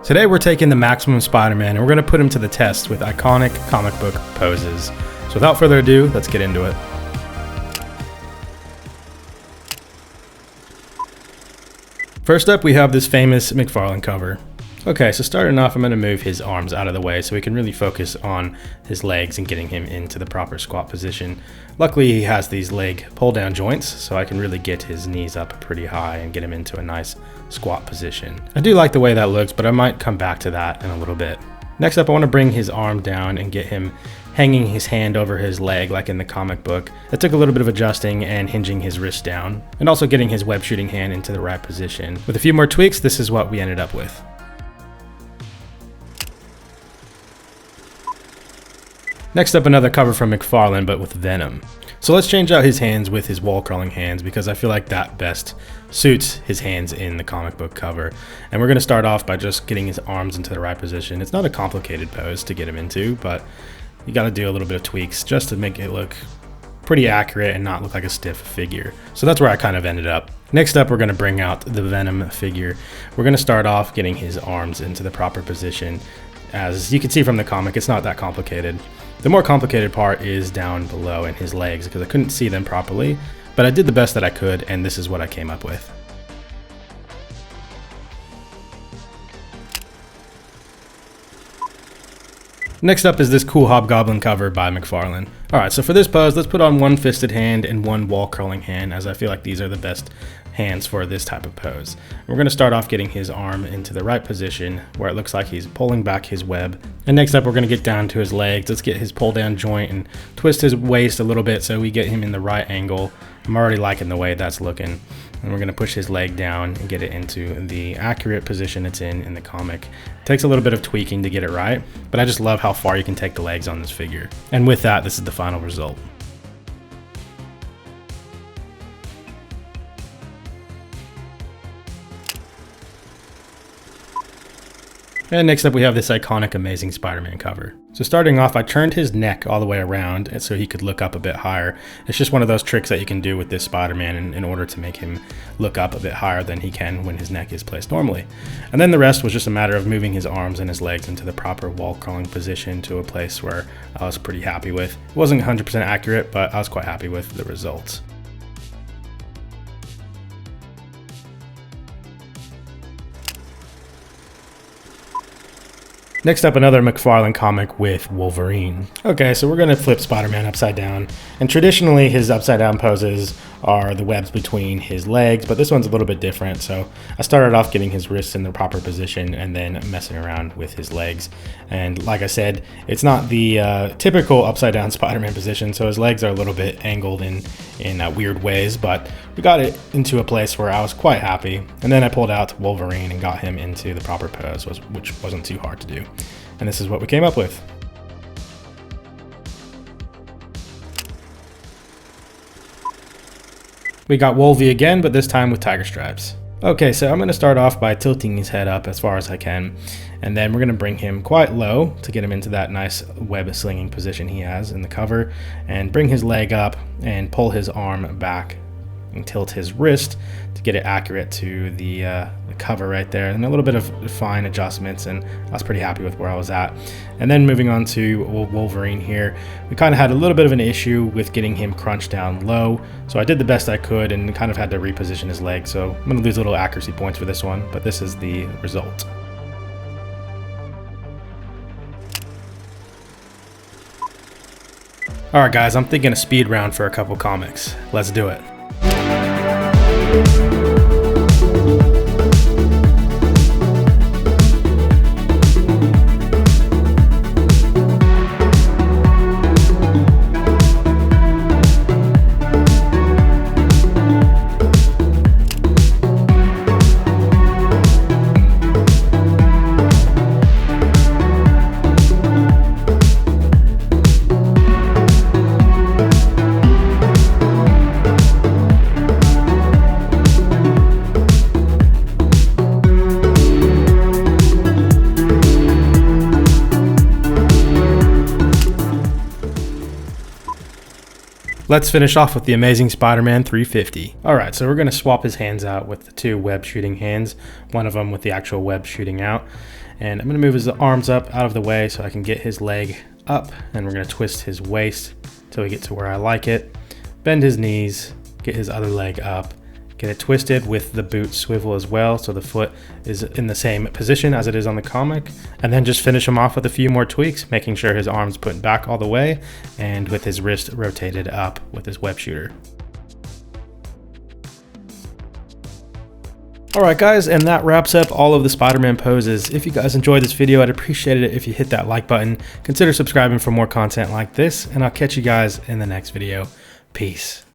Today we're taking the Maximum Spider-Man and we're going to put him to the test with iconic comic book poses. So without further ado, let's get into it. First up, we have this famous McFarlane cover. Okay, so starting off, I'm going to move his arms out of the way so we can really focus on his legs and getting him into the proper squat position. Luckily, he has these leg pull-down joints, so I can really get his knees up pretty high and get him into a nice squat position. I do like the way that looks, but I might come back to that in a little bit. Next up, I want to bring his arm down and get him hanging his hand over his leg like in the comic book. It took a little bit of adjusting and hinging his wrist down, and also getting his web shooting hand into the right position. With a few more tweaks, this is what we ended up with. Next up, another cover from McFarlane, but with Venom. So let's change out his hands with his wall crawling hands because I feel like that best suits his hands in the comic book cover. And we're going to start off by just getting his arms into the right position. It's not a complicated pose to get him into, but you got to do a little bit of tweaks just to make it look pretty accurate and not look like a stiff figure. So that's where I kind of ended up. Next up, we're going to bring out the Venom figure. We're going to start off getting his arms into the proper position. As you can see from the comic, it's not that complicated. The more complicated part is down below in his legs because I couldn't see them properly, but I did the best that I could, and this is what I came up with. Next up is this cool Hobgoblin cover by McFarlane. Alright, so for this pose, let's put on one fisted hand and one wall curling hand, as I feel like these are the best hands for this type of pose. We're going to start off getting his arm into the right position where it looks like he's pulling back his web. And next up, we're going to get down to his legs. Let's get his pull down joint and twist his waist a little bit so we get him in the right angle. I'm already liking the way that's looking. And we're going to push his leg down and get it into the accurate position it's in the comic. It takes a little bit of tweaking to get it right, but I just love how far you can take the legs on this figure. And with that, this is the final result. And next up, we have this iconic Amazing Spider-Man cover. So starting off, I turned his neck all the way around so he could look up a bit higher. It's just one of those tricks that you can do with this Spider-Man in order to make him look up a bit higher than he can when his neck is placed normally. And then the rest was just a matter of moving his arms and his legs into the proper wall crawling position to a place where I was pretty happy with. It wasn't 100% accurate, but I was quite happy with the results. Next up, another McFarlane comic with Wolverine. Okay, so we're going to flip Spider-Man upside down. And traditionally, his upside down poses are the webs between his legs, but this one's a little bit different. So I started off getting his wrists in the proper position and then messing around with his legs. And like I said, it's not the typical upside down Spider-Man position, so his legs are a little bit angled in weird ways, but we got it into a place where I was quite happy. And then I pulled out Wolverine and got him into the proper pose, which wasn't too hard to do. And this is what we came up with. We got Wolvie again, but this time with tiger stripes. Okay, so I'm going to start off by tilting his head up as far as I can, and then we're going to bring him quite low to get him into that nice web slinging position he has in the cover, and bring his leg up and pull his arm back and tilt his wrist to get it accurate to the cover right there, and a little bit of fine adjustments, and I was pretty happy with where I was at. And then moving on to Wolverine here, we kind of had a little bit of an issue with getting him crunched down low, so I did the best I could and kind of had to reposition his leg, so I'm going to lose a little accuracy points for this one, but this is the result. Alright guys, I'm thinking a speed round for a couple comics. Let's do it. Let's finish off with the Amazing Spider-Man 350. Alright, so we're going to swap his hands out with the two web shooting hands, one of them with the actual web shooting out. And I'm going to move his arms up out of the way so I can get his leg up, and we're going to twist his waist till we get to where I like it. Bend his knees, get his other leg up, get it twisted with the boot swivel as well so the foot is in the same position as it is on the comic, and then just finish him off with a few more tweaks, making sure his arm's put back all the way and with his wrist rotated up with his web shooter. Alright guys, and that wraps up all of the Spider-Man poses. If you guys enjoyed this video, I'd appreciate it if you hit that like button. Consider subscribing for more content like this, and I'll catch you guys in the next video. Peace.